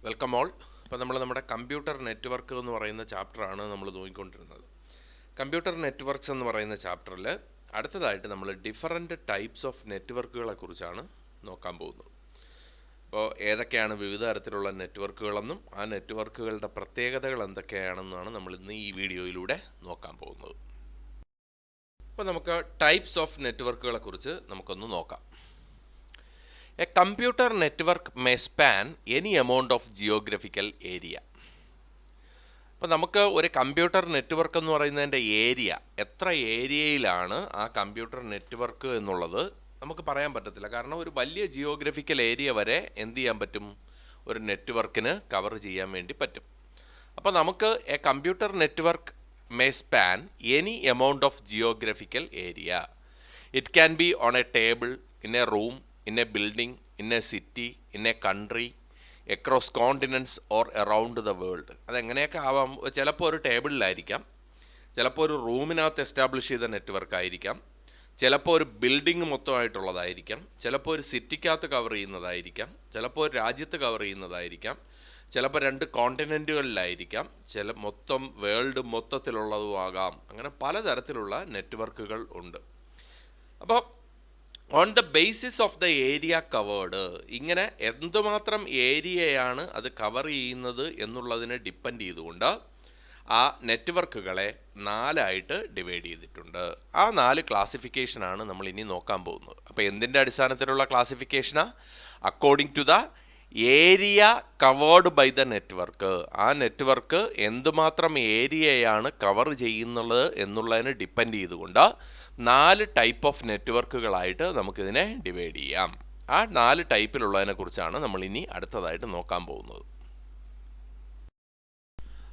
Welcome all. ഇപ്പോൾ നമ്മൾ നമ്മുടെ കമ്പ്യൂട്ടർ നെറ്റ്വർക്ക് എന്ന് പറയുന്ന ചാപ്റ്ററാണ് നമ്മൾ നോക്കിക്കൊണ്ടിരുന്നത്. കമ്പ്യൂട്ടർ നെറ്റ്വർക്ക്സ് എന്ന് പറയുന്ന ചാപ്റ്ററിൽ അടുത്തതായിട്ട് നമ്മൾ ഡിഫറൻറ്റ് ടൈപ്സ് ഓഫ് നെറ്റ്വർക്കുകളെ കുറിച്ചാണ് നോക്കാൻ പോകുന്നത്. അപ്പോൾ ഏതൊക്കെയാണ് വിവിധ തരത്തിലുള്ള നെറ്റ്വർക്കുകളെന്നും ആ നെറ്റ്വർക്കുകളുടെ പ്രത്യേകതകൾ എന്തൊക്കെയാണെന്നാണ് നമ്മൾ ഇന്ന് ഈ വീഡിയോയിലൂടെ നോക്കാൻ പോകുന്നത്. അപ്പോൾ നമുക്ക് ടൈപ്സ് ഓഫ് നെറ്റ്വർക്കുകളെ കുറിച്ച് നമുക്കൊന്ന് നോക്കാം. A computer network may span any amount of geographical area. അപ്പോൾ നമുക്ക് ഒരു കമ്പ്യൂട്ടർ നെറ്റ്വർക്ക് എന്ന് പറയുന്നതിൻ്റെ ഏരിയ എത്ര ഏരിയയിലാണ് ആ കമ്പ്യൂട്ടർ നെറ്റ്വർക്ക് എന്നുള്ളത് നമുക്ക് പറയാൻ പറ്റത്തില്ല. കാരണം ഒരു വലിയ ജിയോഗ്രഫിക്കൽ ഏരിയ വരെ എന്ത് ചെയ്യാൻ പറ്റും, ഒരു നെറ്റ്വർക്കിന് കവർ ചെയ്യാൻ വേണ്ടി പറ്റും. അപ്പോൾ നമുക്ക് A computer network may span any amount of geographical area. It can B on A table, in A room, in a building, in a city, in a country, across continents or around the world. അതെങ്ങനെയൊക്കെ ആവാം. ചിലപ്പോൾ ഒരു ടേബിളിലായിരിക്കാം, ചിലപ്പോൾ ഒരു റൂമിനകത്ത് establish ചെയ്ത network ആയിരിക്കാം, ചിലപ്പോൾ ഒരു ബിൽഡിംഗ് മൊത്തമായിട്ടുള്ളതായിരിക്കാം, ചിലപ്പോൾ ഒരു സിറ്റിക്കകത്ത് കവർ ചെയ്യുന്നതായിരിക്കാം, ചിലപ്പോൾ ഒരു രാജ്യത്ത് കവർ ചെയ്യുന്നതായിരിക്കാം, ചിലപ്പോൾ 2 കോണ്ടിനെൻറ്റുകളിലായിരിക്കാം, മൊത്തം വേൾഡ് മൊത്തത്തിലുള്ളതും ആകാം. അങ്ങനെ പലതരത്തിലുള്ള നെറ്റ്വർക്കുകൾ ഉണ്ട്. അപ്പോൾ on the basis of the area covered, ഇങ്ങനെ എന്തുമാത്രം ഏരിയയാണ് അത് കവർ ചെയ്യുന്നത് എന്നുള്ളതിനെ ഡിപ്പെൻഡ് ചെയ്തുകൊണ്ട് ആ നെറ്റ്വർക്കുകളെ 4ആയിട്ട് ഡിവൈഡ് ചെയ്തിട്ടുണ്ട്. ആ 4 ക്ലാസിഫിക്കേഷനാണ് നമ്മൾ ഇനി നോക്കാൻ പോകുന്നത്. അപ്പോൾ എന്തിൻ്റെ അടിസ്ഥാനത്തിലുള്ള ക്ലാസിഫിക്കേഷനാണ്? According to the area covered by the network. ആ നെറ്റ്വർക്ക് എന്തുമാത്രം ഏരിയയാണ് കവർ ചെയ്യുന്നത് എന്നുള്ളതിനെ ഡിപ്പെൻഡ് ചെയ്തുകൊണ്ട് 4 ടൈപ്പ് ഓഫ് നെറ്റ്വർക്കുകളായിട്ട് നമുക്കിതിനെ ഡിവൈഡ് ചെയ്യാം. ആ 4 ടൈപ്പിലുള്ളതിനെ കുറിച്ചാണ് നമ്മൾ ഇനി അടുത്തതായിട്ട് നോക്കാൻ പോകുന്നത്.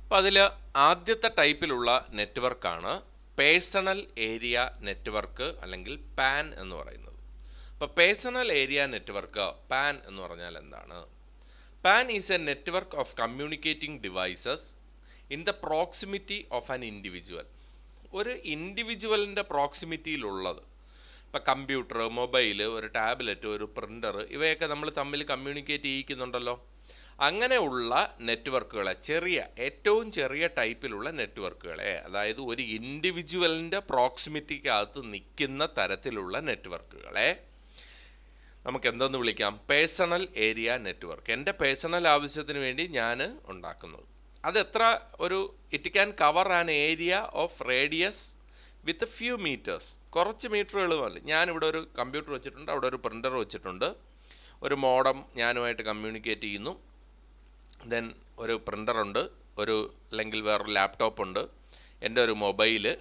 അപ്പോൾ അതിൽ ആദ്യത്തെ ടൈപ്പിലുള്ള നെറ്റ്വർക്കാണ് പേഴ്സണൽ ഏരിയ നെറ്റ്വർക്ക് അല്ലെങ്കിൽ പാൻ എന്ന് പറയുന്നത്. അപ്പോൾ പേഴ്സണൽ ഏരിയ നെറ്റ്വർക്ക്, പാൻ എന്ന് പറഞ്ഞാൽ എന്താണ്? Pan is A network of communicating devices in the proximity of an individual. ഒരു ഇൻഡിവിജ്വലിൻ്റെ പ്രോക്സിമിറ്റിയിലുള്ളത്. ഇപ്പോൾ കമ്പ്യൂട്ടർ, മൊബൈൽ, ഒരു ടാബ്ലറ്റ്, ഒരു പ്രിൻ്റർ, ഇവയൊക്കെ നമ്മൾ തമ്മിൽ കമ്മ്യൂണിക്കേറ്റ് ചെയ്യിക്കുന്നുണ്ടല്ലോ. അങ്ങനെയുള്ള നെറ്റ്വർക്കുകളെ, ഏറ്റവും ചെറിയ ടൈപ്പിലുള്ള നെറ്റ്വർക്കുകളെ, അതായത് ഒരു ഇൻഡിവിജ്വലിൻ്റെ പ്രോക്സിമിറ്റിക്കകത്ത് നിൽക്കുന്ന തരത്തിലുള്ള നെറ്റ്വർക്കുകളെ നമുക്ക് എന്തെന്ന് വിളിക്കാം? Personal area network. എൻ്റെ പേഴ്സണൽ ആവശ്യത്തിന് വേണ്ടി ഞാൻ ഉണ്ടാക്കുന്നത്. അതെത്ര it can cover an area of radius with few metres. കുറച്ച് മീറ്ററുകൾ മതി. ഞാനിവിടെ ഒരു കമ്പ്യൂട്ടർ വെച്ചിട്ടുണ്ട്, അവിടെ ഒരു പ്രിൻ്റർ വെച്ചിട്ടുണ്ട്, ഒരു മോഡം ഞാനുമായിട്ട് കമ്മ്യൂണിക്കേറ്റ് ചെയ്യുന്നു, ദെൻ ഒരു പ്രിൻ്ററുണ്ട്, അല്ലെങ്കിൽ വേറൊരു ലാപ്ടോപ്പ് ഉണ്ട്, എൻ്റെ ഒരു മൊബൈല്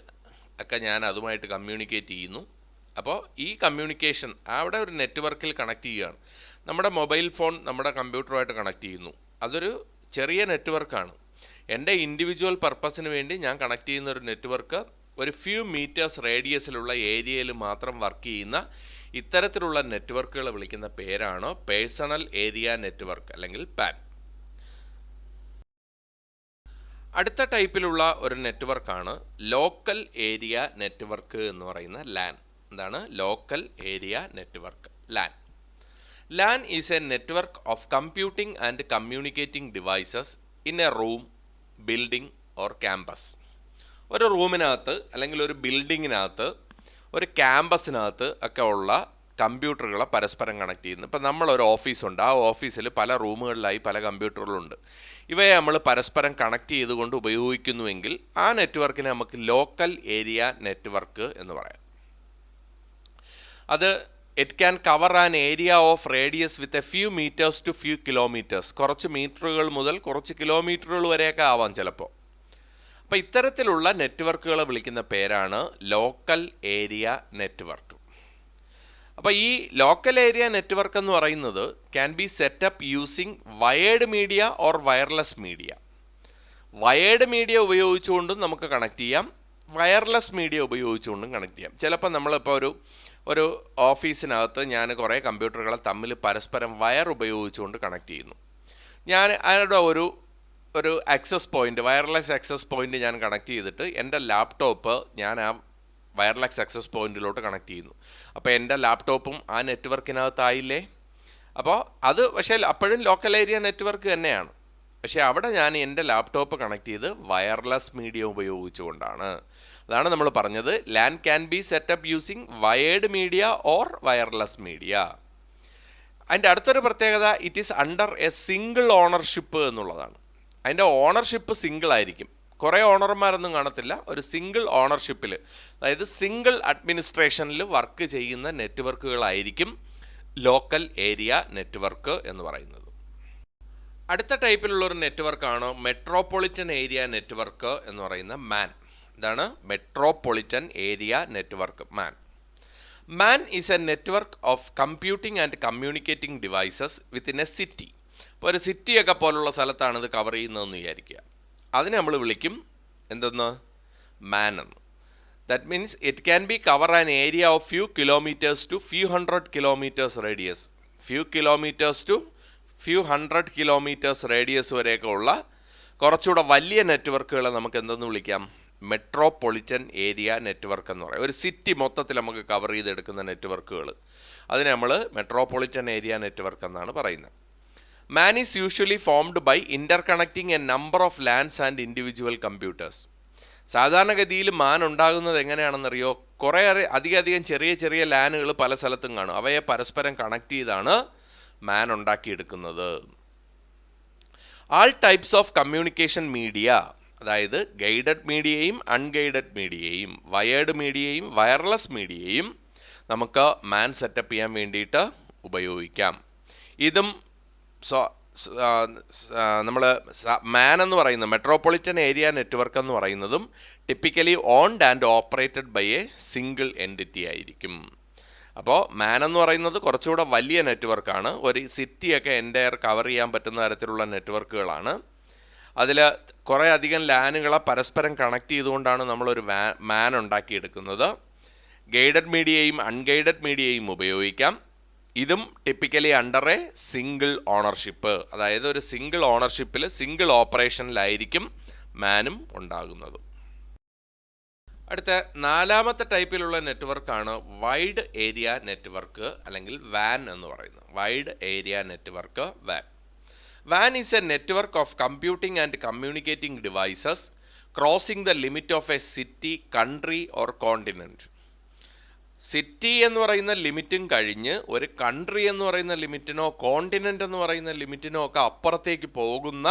ഒക്കെ ഞാൻ അതുമായിട്ട് കമ്മ്യൂണിക്കേറ്റ് ചെയ്യുന്നു. അപ്പോൾ ഈ കമ്മ്യൂണിക്കേഷൻ അവിടെ ഒരു നെറ്റ്വർക്കിൽ കണക്ട് ചെയ്യുകയാണ്. നമ്മുടെ മൊബൈൽ ഫോൺ നമ്മുടെ കമ്പ്യൂട്ടറുമായിട്ട് കണക്ട് ചെയ്യുന്നു. അതൊരു ചെറിയ നെറ്റ്വർക്കാണ്. എൻ്റെ ഇൻഡിവിജ്വൽ പർപ്പസിന് വേണ്ടി ഞാൻ കണക്ട് ചെയ്യുന്ന ഒരു നെറ്റ്വർക്ക് ഒരു ഫ്യൂ മീറ്റേഴ്സ് റേഡിയസിലുള്ള ഏരിയയിൽ മാത്രം വർക്ക് ചെയ്യുന്ന ഇത്തരത്തിലുള്ള നെറ്റ്വർക്കുകൾ വിളിക്കുന്ന പേരാണ് പേഴ്സണൽ ഏരിയ നെറ്റ്വർക്ക് അല്ലെങ്കിൽ പാൻ. അടുത്ത ടൈപ്പിലുള്ള ഒരു നെറ്റ്വർക്കാണ് ലോക്കൽ ഏരിയ നെറ്റ്വർക്ക് എന്ന് പറയുന്ന ലാൻ. എന്താണ് local area network? LAN. LAN is a network of computing and communicating devices in a room, building or campus. ഒരു റൂമിനകത്ത് അല്ലെങ്കിൽ ഒരു ബിൽഡിങ്ങിനകത്ത്, ഒരു ക്യാമ്പസിനകത്ത് ഒക്കെ ഉള്ള കമ്പ്യൂട്ടറുകളെ പരസ്പരം കണക്ട് ചെയ്യുന്നു. ഇപ്പം നമ്മളൊരു ഓഫീസുണ്ട്, ആ ഓഫീസിൽ പല റൂമുകളിലായി പല കമ്പ്യൂട്ടറുകളുണ്ട്. ഇവയെ നമ്മൾ പരസ്പരം കണക്ട് ചെയ്തുകൊണ്ട് ഉപയോഗിക്കുന്നുവെങ്കിൽ ആ നെറ്റ്വർക്കിനെ നമുക്ക് ലോക്കൽ ഏരിയ നെറ്റ്വർക്ക് എന്ന് പറയാം. അത് it can cover an area of radius with a few metres to few kilometres. കുറച്ച് മീറ്ററുകൾ മുതൽ കുറച്ച് കിലോമീറ്ററുകൾ വരെയൊക്കെ ആവാം ചിലപ്പോൾ. അപ്പോൾ ഇത്തരത്തിലുള്ള നെറ്റ്വർക്കുകളെ വിളിക്കുന്ന പേരാണ് ലോക്കൽ ഏരിയ നെറ്റ്വർക്ക്. അപ്പോൾ ഈ ലോക്കൽ ഏരിയ നെറ്റ്വർക്ക് എന്ന് പറയുന്നത് can be setup using wired media or wireless media. Wired media ഉപയോഗിച്ചുകൊണ്ടും നമുക്ക് കണക്ട് ചെയ്യാം, വയർലെസ് മീഡിയ ഉപയോഗിച്ചുകൊണ്ടും കണക്ട് ചെയ്യാം. ചിലപ്പോൾ നമ്മളിപ്പോൾ ഒരു ഓഫീസിനകത്ത് ഞാൻ കുറേ കമ്പ്യൂട്ടറുകളെ തമ്മിൽ പരസ്പരം വയർ ഉപയോഗിച്ചുകൊണ്ട് കണക്ട് ചെയ്യുന്നു. ഞാൻ അതിൻ്റെ ഒരു access point, wireless access point ഞാൻ കണക്ട് ചെയ്തിട്ട് എൻ്റെ ലാപ്ടോപ്പ് ഞാൻ ആ വയർലെസ് ആക്സസ് പോയിൻറ്റിലോട്ട് കണക്ട് ചെയ്യുന്നു. അപ്പോൾ എൻ്റെ ലാപ്ടോപ്പും ആ നെറ്റ്വർക്കിനകത്തായില്ലേ? അപ്പോൾ അത് പക്ഷേ അപ്പോഴും ലോക്കൽ ഏരിയ നെറ്റ്വർക്ക് തന്നെയാണ്. പക്ഷേ അവിടെ ഞാൻ എൻ്റെ ലാപ്ടോപ്പ് കണക്ട് ചെയ്ത് വയർലെസ് മീഡിയ ഉപയോഗിച്ചുകൊണ്ടാണ്. അതാണ് നമ്മൾ പറഞ്ഞത്, LAN can be setup using wired media or wireless media. അതിൻ്റെ അടുത്തൊരു പ്രത്യേകത, it is under a single ownership എന്നുള്ളതാണ്. അതിൻ്റെ ഓണർഷിപ്പ് സിംഗിൾ ആയിരിക്കും, കുറേ ഓണർമാരൊന്നും കാണത്തില്ല. ഒരു സിംഗിൾ ഓണർഷിപ്പിൽ, അതായത് സിംഗിൾ അഡ്മിനിസ്ട്രേഷനിൽ വർക്ക് ചെയ്യുന്ന നെറ്റ്വർക്കുകളായിരിക്കും ലോക്കൽ ഏരിയ നെറ്റ്വർക്ക് എന്ന് പറയുന്നത്. അടുത്ത ടൈപ്പിലുള്ള ഒരു നെറ്റ്വർക്കാണ് മെട്രോപൊളിറ്റൻ ഏരിയ നെറ്റ്വർക്ക് എന്ന് പറയുന്ന മാൻ. ഇതാണ് metropolitan area network, man. Man is A network of computing and communicating devices within A city. ഇപ്പോൾ ഒരു സിറ്റിയൊക്കെ പോലുള്ള സ്ഥലത്താണ് ഇത് കവർ ചെയ്യുന്നതെന്ന് വിചാരിക്കുക. അതിനെ നമ്മൾ വിളിക്കും എന്തെന്ന്? മാൻ എന്ന്. That means it can be cover an area of few kilometres to few hundred kilometres radius. Few kilometres to few hundred kilometres radius വരെയൊക്കെ ഉള്ള കുറച്ചുകൂടെ വലിയ നെറ്റ്വർക്കുകളെ നമുക്ക് എന്തെന്ന് വിളിക്കാം? മെട്രോപൊളിറ്റൻ ഏരിയ നെറ്റ്വർക്ക് എന്ന് പറയും. ഒരു സിറ്റി മൊത്തത്തിൽ നമുക്ക് കവർ ചെയ്തെടുക്കുന്ന നെറ്റ്വർക്കുകൾ, അതിനെ നമ്മൾ മെട്രോപൊളിറ്റൻ ഏരിയ നെറ്റ്വർക്ക് എന്നാണ് പറയുന്നത്. MAN is usually formed by interconnecting a number of LANs and individual computers. സാധാരണഗതിയിൽ മാൻ ഉണ്ടാകുന്നത് എങ്ങനെയാണെന്നറിയോ? കുറേ അധികം ചെറിയ ചെറിയ ലാനുകൾ പല സ്ഥലത്തും കാണും. അവയെ പരസ്പരം കണക്ട് ചെയ്താണ് മാൻ ഉണ്ടാക്കിയെടുക്കുന്നത്. All types of communication media, അതായത് ഗൈഡഡ് മീഡിയയും അൺഗൈഡഡ് മീഡിയയും വയേർഡ് മീഡിയയും വയർലെസ് മീഡിയയും നമുക്ക് മാൻ സെറ്റപ്പ് ചെയ്യാൻ വേണ്ടിയിട്ട് ഉപയോഗിക്കാം. ഇതും നമ്മൾ മാൻ എന്ന് പറയുന്നത് മെട്രോപൊളിറ്റൻ ഏരിയ നെറ്റ്വർക്ക് എന്ന് പറയുന്നതും typically owned and operated by a single entity ആയിരിക്കും. അപ്പോൾ മാൻ എന്ന് പറയുന്നത് കുറച്ചുകൂടെ വലിയ നെറ്റ്വർക്കാണ്. ഒരു സിറ്റിയൊക്കെ എൻ്റയർ കവർ ചെയ്യാൻ പറ്റുന്ന തരത്തിലുള്ള നെറ്റ്വർക്കുകളാണ്. അതിൽ കുറേ അധികം ലാനുകളെ പരസ്പരം കണക്ട് ചെയ്തുകൊണ്ടാണ് നമ്മളൊരു മാൻ ഉണ്ടാക്കിയെടുക്കുന്നത്. ഗൈഡഡ് മീഡിയയും അൺഗൈഡഡ് മീഡിയയും ഉപയോഗിക്കാം. ഇതും typically under a single ownership, അതായത് ഒരു സിംഗിൾ ഓണർഷിപ്പിൽ സിംഗിൾ ഓപ്പറേഷനിലായിരിക്കും മാനും ഉണ്ടാകുന്നത്. അടുത്ത നാലാമത്തെ ടൈപ്പിലുള്ള നെറ്റ്വർക്കാണ് വൈഡ് ഏരിയ നെറ്റ്വർക്ക് അല്ലെങ്കിൽ വാൻ എന്ന് പറയുന്നത്. Wide area network, van. Van is A network of computing and communicating devices crossing the limit of A city, country or continent. City എന്ന് പറയുന്ന ലിമിറ്റും കഴിഞ്ഞ് ഒരു കൺട്രി എന്ന് പറയുന്ന ലിമിറ്റിനോ കോണ്ടിനെൻ്റ് എന്ന് പറയുന്ന ലിമിറ്റിനോ ഒക്കെ അപ്പുറത്തേക്ക് പോകുന്ന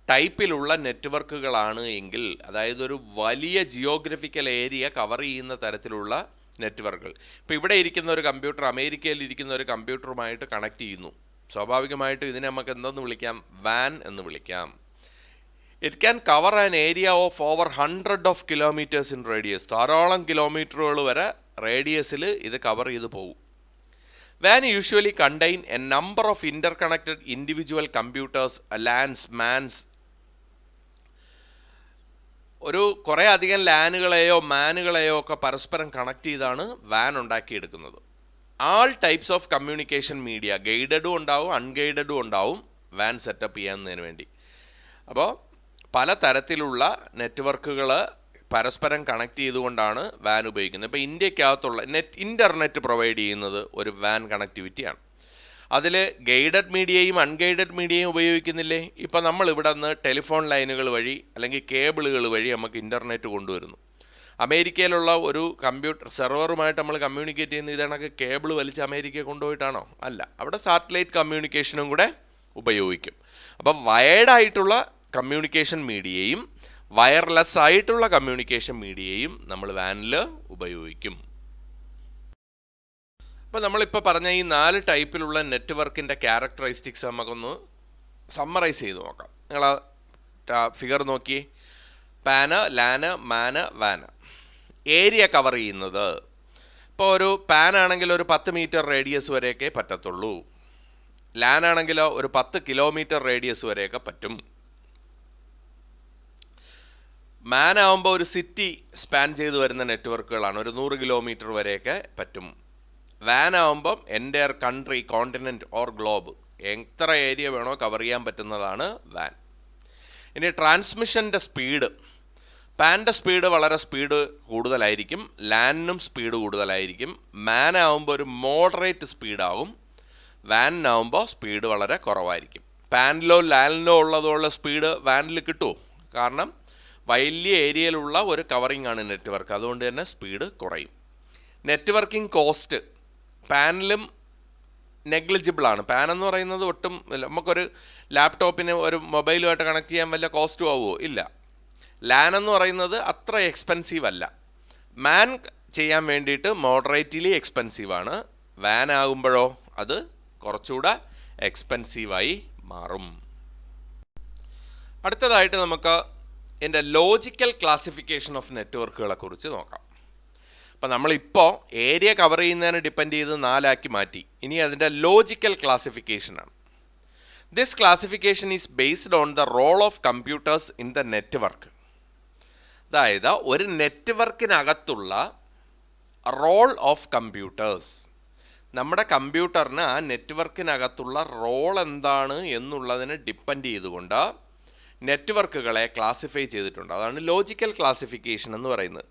ടൈപ്പിലുള്ള നെറ്റ്വർക്കുകളാണ് എങ്കിൽ, അതായത് ഒരു വലിയ ജിയോഗ്രഫിക്കൽ ഏരിയ കവർ ചെയ്യുന്ന തരത്തിലുള്ള നെറ്റ്വർക്കുകൾ. ഇപ്പോൾ ഇവിടെ ഇരിക്കുന്ന ഒരു കമ്പ്യൂട്ടർ അമേരിക്കയിൽ ഇരിക്കുന്ന ഒരു കമ്പ്യൂട്ടറുമായിട്ട് കണക്ട് ചെയ്യുന്നു. സ്വാഭാവികമായിട്ടും ഇതിനെ നമുക്ക് എന്തെന്ന് വിളിക്കാം? വാൻ എന്ന് വിളിക്കാം. It can cover an area of over 100 kilometres in radius. ധാരാളം കിലോമീറ്ററുകൾ വരെ റേഡിയസിൽ ഇത് കവർ ചെയ്ത് പോകും. Van usually contain A number of interconnected individual computers, lance, man's. ഒരു കുറേ അധികം ലാനുകളെയോ മാനുകളെയോ ഒക്കെ പരസ്പരം കണക്ട് ചെയ്താണ് വാൻ ഉണ്ടാക്കിയെടുക്കുന്നത്. All types of communication media, ഗൈഡഡും ഉണ്ടാവും അൺഗൈഡഡും ഉണ്ടാവും വാൻ സെറ്റപ്പ് ചെയ്യുന്നതിന് വേണ്ടി. അപ്പോൾ പല തരത്തിലുള്ള നെറ്റ്വർക്കുകൾ പരസ്പരം കണക്ട് ചെയ്തുകൊണ്ടാണ് വാൻ ഉപയോഗിക്കുന്നത്. ഇപ്പോൾ ഇന്ത്യക്കകത്തുള്ള ഇൻ്റർനെറ്റ് പ്രൊവൈഡ് ചെയ്യുന്നത് ഒരു വാൻ കണക്ടിവിറ്റിയാണ്. അതിൽ ഗൈഡഡ് മീഡിയയും അൺഗൈഡഡ് മീഡിയയും ഉപയോഗിക്കുന്നില്ലേ? ഇപ്പോൾ നമ്മൾ ഇവിടെ നിന്ന് ടെലിഫോൺ ലൈനുകൾ വഴി അല്ലെങ്കിൽ കേബിളുകൾ വഴി നമുക്ക് ഇൻ്റർനെറ്റ് കൊണ്ടുവരുന്നു. അമേരിക്കയിലുള്ള ഒരു കമ്പ്യൂട്ടർ സെർവറുമായിട്ട് നമ്മൾ കമ്മ്യൂണിക്കേറ്റ് ചെയ്യുന്ന ഇതണക്ക് കേബിൾ വലിച്ച് അമേരിക്കയെ കൊണ്ടുപോയിട്ടാണോ? അല്ല, അവിടെ സാറ്റലൈറ്റ് കമ്മ്യൂണിക്കേഷനും കൂടെ ഉപയോഗിക്കും. അപ്പം വയേർഡായിട്ടുള്ള കമ്മ്യൂണിക്കേഷൻ മീഡിയയും വയർലെസ് ആയിട്ടുള്ള കമ്മ്യൂണിക്കേഷൻ മീഡിയയും നമ്മൾ വാനിൽ ഉപയോഗിക്കും. അപ്പോൾ നമ്മളിപ്പോൾ പറഞ്ഞ ഈ 4 ടൈപ്പിലുള്ള നെറ്റ്വർക്കിൻ്റെ ക്യാരക്ടറിസ്റ്റിക്സ് നമുക്കൊന്ന് സമ്മറൈസ് ചെയ്ത് നോക്കാം. നിങ്ങൾ ഫിഗർ നോക്കിയേ. പാന്, ലാന്, മാന്, വാന്. ഏരിയ കവർ ചെയ്യുന്നത്, ഇപ്പോൾ ഒരു പാനാണെങ്കിൽ ഒരു 10 മീറ്റർ റേഡിയസ് വരെയൊക്കെ പറ്റത്തുള്ളൂ. ലാനാണെങ്കിലോ ഒരു 10 കിലോമീറ്റർ റേഡിയസ് വരെയൊക്കെ പറ്റും. മാൻ ആവുമ്പോൾ ഒരു സിറ്റി സ്പാൻ ചെയ്ത് വരുന്ന നെറ്റ്വർക്കുകളാണ്, ഒരു 100 കിലോമീറ്റർ വരെയൊക്കെ പറ്റും. വാൻ ആവുമ്പം entire country, continent or globe, എത്ര ഏരിയ വേണോ കവർ ചെയ്യാൻ പറ്റുന്നതാണ് വാൻ. ഇനി ട്രാൻസ്മിഷൻ്റെ സ്പീഡ്, പാൻ്റെ സ്പീഡ് വളരെ സ്പീഡ് കൂടുതലായിരിക്കും, ലാനിനും സ്പീഡ് കൂടുതലായിരിക്കും. മാൻ ആവുമ്പോൾ ഒരു മോഡറേറ്റ് സ്പീഡാവും, വാനാവുമ്പോൾ സ്പീഡ് വളരെ കുറവായിരിക്കും. പാനിലോ ലാനിലോ ഉള്ളതുള്ള സ്പീഡ് വാനിൽ കിട്ടുമോ? കാരണം വലിയ ഏരിയയിലുള്ള ഒരു കവറിംഗ് ആണ് നെറ്റ്വർക്ക്, അതുകൊണ്ട് തന്നെ സ്പീഡ് കുറയും. നെറ്റ്വർക്കിംഗ് കോസ്റ്റ് പാനിലും നെഗ്ലിജിബിൾ ആണ്. പാൻ എന്ന് പറയുന്നത് ഒട്ടും നമുക്കൊരു ലാപ്ടോപ്പിന് ഒരു മൊബൈലുമായിട്ട് കണക്ട് ചെയ്യാൻ വല്ല കോസ്റ്റും ആവുമോ? ഇല്ല. ലാൻ എന്ന് പറയുന്നത് അത്ര എക്സ്പെൻസീവ് അല്ല. മാൻ ചെയ്യാൻ വേണ്ടിയിട്ട് മോഡറേറ്റ്ലി എക്സ്പെൻസീവ് ആണ്. വാൻ ആകുമ്പോഴോ അത് കുറച്ചുകൂടെ എക്സ്പെൻസീവായി മാറും. അടുത്തതായിട്ട് നമുക്ക് ഇതിൻ്റെ ലോജിക്കൽ ക്ലാസിഫിക്കേഷൻ ഓഫ് നെറ്റ്വർക്കുകളെ കുറിച്ച് നോക്കാം. അപ്പം നമ്മളിപ്പോൾ ഏരിയ കവർ ചെയ്യുന്നതിന് ഡിപ്പെൻഡ് ചെയ്ത് 4 ആക്കി മാറ്റി. ഇനി അതിൻ്റെ ലോജിക്കൽ ക്ലാസിഫിക്കേഷനാണ്. This classification is based on the role of computers in the network. അതായത് ഒരു നെറ്റ്വർക്കിനകത്തുള്ള റോൾ ഓഫ് കമ്പ്യൂട്ടേഴ്സ്, നമ്മുടെ കമ്പ്യൂട്ടറിന് ആ നെറ്റ്വർക്കിനകത്തുള്ള റോൾ എന്താണ് എന്നുള്ളതിന് ഡിപ്പെൻഡ് ചെയ്തുകൊണ്ട് നെറ്റ്വർക്കുകളെ ക്ലാസിഫൈ ചെയ്തിട്ടുണ്ട്. അതാണ് ലോജിക്കൽ ക്ലാസിഫിക്കേഷൻ എന്ന് പറയുന്നത്.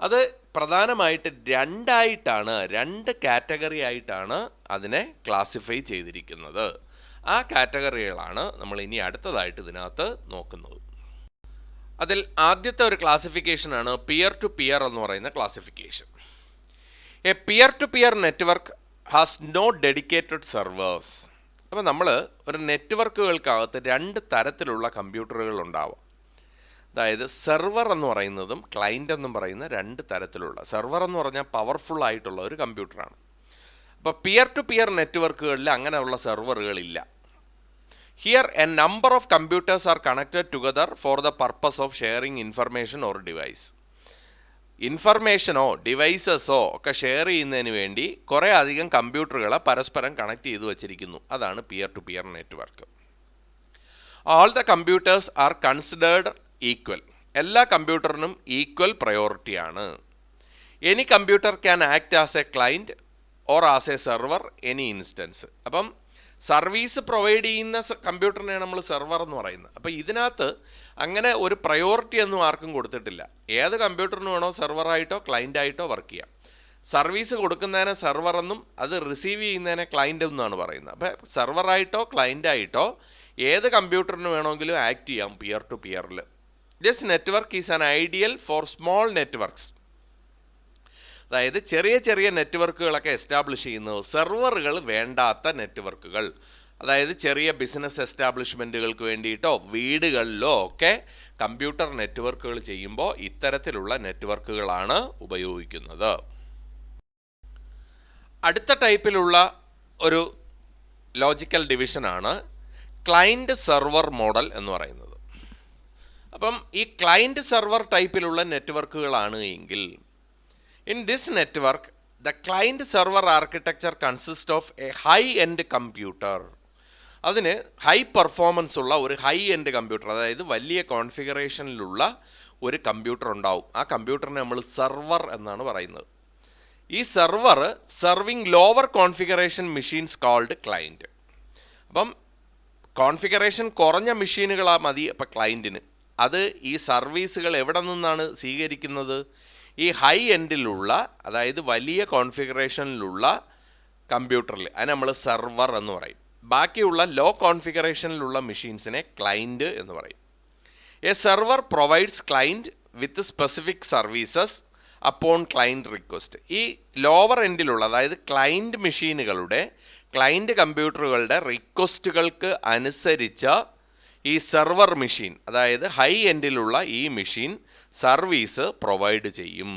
അത് പ്രധാനമായിട്ട് 2 കാറ്റഗറി ആയിട്ടാണ് അതിനെ ക്ലാസിഫൈ ചെയ്തിരിക്കുന്നത്. ആ കാറ്റഗറികളാണ് നമ്മൾ ഇനി അടുത്തതായിട്ട് ഇതിനകത്ത് നോക്കുന്നത്. അതിൽ ആദ്യത്തെ ഒരു ക്ലാസിഫിക്കേഷനാണ് പിയർ ടു പിയർ എന്ന് പറയുന്ന classification. A peer to peer network has no dedicated servers. അപ്പോൾ നമ്മൾ ഒരു നെറ്റ്വർക്കുകൾക്കകത്ത് 2 തരത്തിലുള്ള കമ്പ്യൂട്ടറുകൾ ഉണ്ടാവാം. അതായത് സെർവർ എന്ന് പറയുന്നതും ക്ലൈൻ്റ് എന്നും പറയുന്ന 2 തരത്തിലുള്ള. സെർവർ എന്ന് പറഞ്ഞാൽ പവർഫുൾ ആയിട്ടുള്ള ഒരു കമ്പ്യൂട്ടറാണ്. അപ്പോൾ പിയർ ടു പിയർ നെറ്റ്വർക്കുകളിൽ അങ്ങനെയുള്ള സെർവറുകളില്ല. Here a number of computers are connected together for the purpose of sharing information or device. ഇൻഫർമേഷനോ ഡിവൈസസോ ഒക്കെ ഷെയർ ചെയ്യുന്നതിന് വേണ്ടി കുറേ അധികം കമ്പ്യൂട്ടറുകളെ പരസ്പരം കണക്ട് ചെയ്ത് വച്ചിരിക്കുന്നു. അതാണ് peer to peer network. All the computers are considered equal. എല്ലാ കമ്പ്യൂട്ടറിനും ഈക്വൽ പ്രയോറിറ്റിയാണ്. Any computer can act as a client or as a server any instance. അപ്പം സർവീസ് പ്രൊവൈഡ് ചെയ്യുന്ന കമ്പ്യൂട്ടറിനെയാണ് നമ്മൾ സെർവർ എന്ന് പറയുന്നത്. അപ്പോൾ ഇതിനകത്ത് അങ്ങനെ ഒരു പ്രയോറിറ്റി ഒന്നും ആർക്കും കൊടുത്തിട്ടില്ല. ഏത് കമ്പ്യൂട്ടറിന് വേണോ സെർവറായിട്ടോ ക്ലൈൻ്റായിട്ടോ വർക്ക് ചെയ്യാം. സർവീസ് കൊടുക്കുന്നതിനെ സെർവർ എന്നും അത് റിസീവ് ചെയ്യുന്നതിനെ ക്ലൈൻ്റ് എന്നാണ് പറയുന്നത്. അപ്പോൾ സെർവറായിട്ടോ ക്ലൈൻ്റായിട്ടോ ഏത് കമ്പ്യൂട്ടറിന് വേണമെങ്കിലും ആക്ട് ചെയ്യാം പിയർ ടു പിയറിൽ. This network is an ideal for small networks. അതായത് ചെറിയ ചെറിയ നെറ്റ്വർക്കുകളൊക്കെ എസ്റ്റാബ്ലിഷ് ചെയ്യുന്നത് സെർവറുകൾ വേണ്ടാത്ത നെറ്റ്വർക്കുകൾ. അതായത് ചെറിയ ബിസിനസ് എസ്റ്റാബ്ലിഷ്മെൻറ്റുകൾക്ക് വേണ്ടിയിട്ടോ വീടുകളിലോ ഒക്കെ കമ്പ്യൂട്ടർ നെറ്റ്വർക്കുകൾ ചെയ്യുമ്പോൾ ഇത്തരത്തിലുള്ള നെറ്റ്വർക്കുകളാണ് ഉപയോഗിക്കുന്നത്. അടുത്ത ടൈപ്പിലുള്ള ഒരു ലോജിക്കൽ ഡിവിഷനാണ് ക്ലൈൻറ്റ് സെർവർ മോഡൽ എന്ന് പറയുന്നത്. അപ്പം ഈ ക്ലൈൻറ്റ് സെർവർ ടൈപ്പിലുള്ള നെറ്റ്വർക്കുകളാണ് എങ്കിൽ in this network the client server architecture consists of a high end computer. അതിന് ഹൈ പെർഫോമൻസ് ഉള്ള ഒരു ഹൈ എൻഡ് കമ്പ്യൂട്ടർ, അതായത് വലിയ കോൺഫിഗറേഷനിലുള്ള ഒരു കമ്പ്യൂട്ടർ ഉണ്ടാവും. ആ കമ്പ്യൂട്ടറിനെ നമ്മൾ സെർവർ എന്നാണ് പറയുന്നത്. ഈ server serving lower configuration machines called client. അപ്പം കോൺഫിഗറേഷൻ കുറഞ്ഞ മെഷീനുകളാ മതി അപ്പം ക്ലൈൻറ്റിന്. അത് ഈ സർവീസുകൾ എവിടെ നിന്നാണ് സ്വീകരിക്കുന്നത്? ഈ ഹൈ എൻഡിലുള്ള, അതായത് വലിയ കോൺഫിഗറേഷനിലുള്ള കമ്പ്യൂട്ടറിൽ അതിന് നമ്മൾ സെർവർ എന്ന് പറയും. ബാക്കിയുള്ള ലോ കോൺഫിഗറേഷനിലുള്ള മെഷീൻസിനെ ക്ലൈൻറ്റ് എന്ന് പറയും. A server provides client with specific services upon client request. ഈ ലോവർ എൻഡിലുള്ള, അതായത് ക്ലൈൻറ്റ് മെഷീനുകളുടെ ക്ലൈൻറ്റ് കമ്പ്യൂട്ടറുകളുടെ റിക്വസ്റ്റുകൾക്ക് അനുസരിച്ച് ഈ സെർവർ മെഷീൻ, അതായത് ഹൈ എൻഡിലുള്ള ഈ മെഷീൻ സർവീസ് പ്രൊവൈഡ് ചെയ്യും.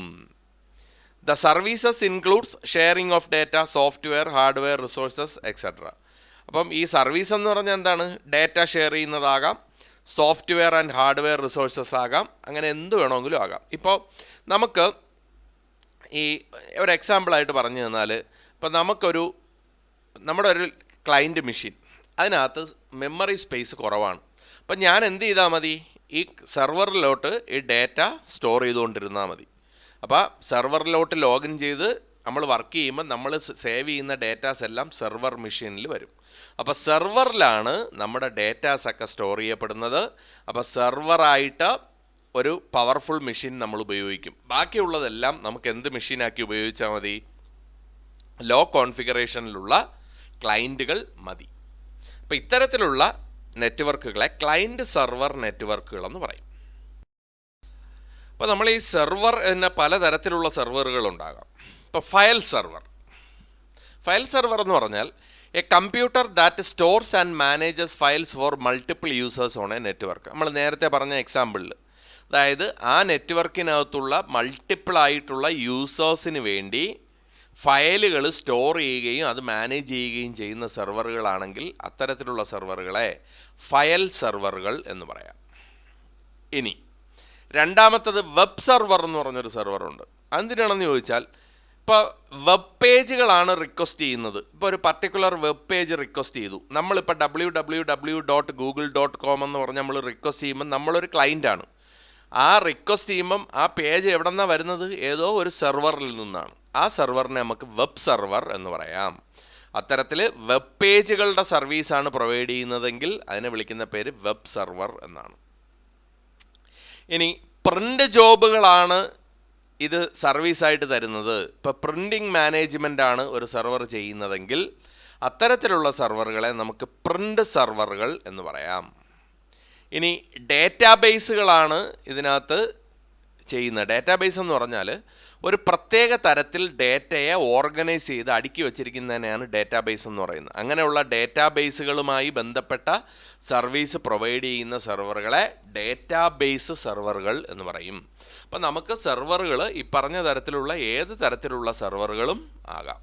The services includes sharing of data, software, hardware, resources etcetera. അപ്പം ഈ സർവീസ് എന്ന് പറഞ്ഞാൽ എന്താണ്? ഡേറ്റ ഷെയർ ചെയ്യുന്നതാകാം, സോഫ്റ്റ്വെയർ ആൻഡ് ഹാർഡ്വെയർ റിസോഴ്സസ് ആകാം, അങ്ങനെ എന്ത് വേണമെങ്കിലും ആകാം. ഇപ്പോൾ നമുക്ക് ഈ ഒരു എക്സാമ്പിളായിട്ട് പറഞ്ഞു തന്നാൽ, ഇപ്പോൾ നമ്മുടെ ഒരു ക്ലൈൻറ്റ് മെഷീൻ, അതിനകത്ത് മെമ്മറി സ്പേസ് കുറവാണ്. അപ്പം ഞാൻ എന്ത് ചെയ്താൽ മതി? ഈ സെർവറിലോട്ട് ഈ ഡേറ്റ സ്റ്റോർ ചെയ്തുകൊണ്ടിരുന്നാൽ മതി. അപ്പോൾ സെർവറിലോട്ട് ലോഗിൻ ചെയ്ത് നമ്മൾ വർക്ക് ചെയ്യുമ്പോൾ നമ്മൾ സേവ് ചെയ്യുന്ന ഡേറ്റാസ് എല്ലാം സെർവർ മെഷീനിൽ വരും. അപ്പോൾ സെർവറിലാണ് നമ്മുടെ ഡേറ്റാസൊക്കെ സ്റ്റോർ ചെയ്യപ്പെടുന്നത്. അപ്പോൾ സെർവറായിട്ട് ഒരു പവർഫുൾ മെഷീൻ നമ്മൾ ഉപയോഗിക്കും. ബാക്കിയുള്ളതെല്ലാം നമുക്ക് എന്ത് മെഷീനാക്കി ഉപയോഗിച്ചാൽ മതി? ലോ കോൺഫിഗറേഷനിലുള്ള ക്ലൈൻറ്റുകൾ മതി. അപ്പോൾ ഇത്തരത്തിലുള്ള നെറ്റ്വർക്കുകളെ ക്ലയൻറ്റ് സെർവർ നെറ്റ്വർക്കുകളെന്ന് പറയും. അപ്പോൾ നമ്മൾ ഈ സെർവർ എന്ന പലതരത്തിലുള്ള സെർവറുകൾ ഉണ്ടാകാം. ഇപ്പോൾ ഫയൽ സെർവർ എന്ന് പറഞ്ഞാൽ a computer that stores and manages files for multiple users on a network. നമ്മൾ നേരത്തെ പറഞ്ഞ എക്സാമ്പിളിൽ, അതായത് ആ നെറ്റ്വർക്കിനകത്തുള്ള മൾട്ടിപ്പിൾ ആയിട്ടുള്ള യൂസേഴ്സിന് വേണ്ടി ഫയലുകൾ സ്റ്റോർ ചെയ്യുകയും അത് മാനേജ് ചെയ്യുകയും ചെയ്യുന്ന സെർവറുകളാണെങ്കിൽ അത്തരത്തിലുള്ള സെർവറുകളെ ഫയൽ സെർവറുകൾ എന്ന് പറയാം. ഇനി രണ്ടാമത്തത് വെബ് സെർവർ എന്ന് പറഞ്ഞൊരു സെർവറുണ്ട്. എന്തിനാണെന്ന് ചോദിച്ചാൽ, ഇപ്പോൾ വെബ് പേജുകളാണ് റിക്വസ്റ്റ് ചെയ്യുന്നത്. ഇപ്പോൾ ഒരു പർട്ടിക്കുലർ വെബ് പേജ് റിക്വസ്റ്റ് ചെയ്തു. നമ്മളിപ്പോൾ www.google.com എന്ന് പറഞ്ഞ് നമ്മൾ റിക്വസ്റ്റ് ചെയ്യുമ്പോൾ നമ്മളൊരു ക്ലയൻ്റാണ്. ആ റിക്വസ്റ്റ് ചെയ്യുമ്പം ആ പേജ് എവിടെ നിന്നാണ് വരുന്നത്? ഏതോ ഒരു സെർവറിൽ നിന്നാണ്. ആ സെർവറിനെ നമുക്ക് വെബ് സെർവർ എന്ന് പറയാം. അത്തരത്തിൽ വെബ് പേജുകളുടെ സർവീസാണ് പ്രൊവൈഡ് ചെയ്യുന്നതെങ്കിൽ അതിനെ വിളിക്കുന്ന പേര് വെബ് സെർവർ എന്നാണ്. ഇനി പ്രിൻ്റ് ജോബുകളാണ് ഇത് സർവീസായിട്ട് തരുന്നത്. ഇപ്പോൾ പ്രിൻറ്റിംഗ് മാനേജ്മെൻ്റ് ആണ് ഒരു സെർവർ ചെയ്യുന്നതെങ്കിൽ അത്തരത്തിലുള്ള സെർവറുകളെ നമുക്ക് പ്രിൻ്റ് സെർവറുകൾ എന്ന് പറയാം. ഇനി ഡേറ്റാബേസുകളാണ് ഇതിനകത്ത് ചെയ്യുന്നത്. ഡേറ്റാബേസ് എന്ന് പറഞ്ഞാൽ ഒരു പ്രത്യേക തരത്തിൽ ഡേറ്റയെ ഓർഗനൈസ് ചെയ്ത് അടുക്കി വച്ചിരിക്കുന്നതിനെയാണ് ഡേറ്റാബേസ് എന്ന് പറയുന്നത്. അങ്ങനെയുള്ള ഡേറ്റാബേസുകളുമായി ബന്ധപ്പെട്ട സർവീസ് പ്രൊവൈഡ് ചെയ്യുന്ന സെർവറുകളെ ഡേറ്റാബേസ് സെർവറുകൾ എന്ന് പറയും. അപ്പം നമുക്ക് സെർവറുകൾ ഈ പറഞ്ഞ തരത്തിലുള്ള ഏത് തരത്തിലുള്ള സെർവറുകളും ആകാം.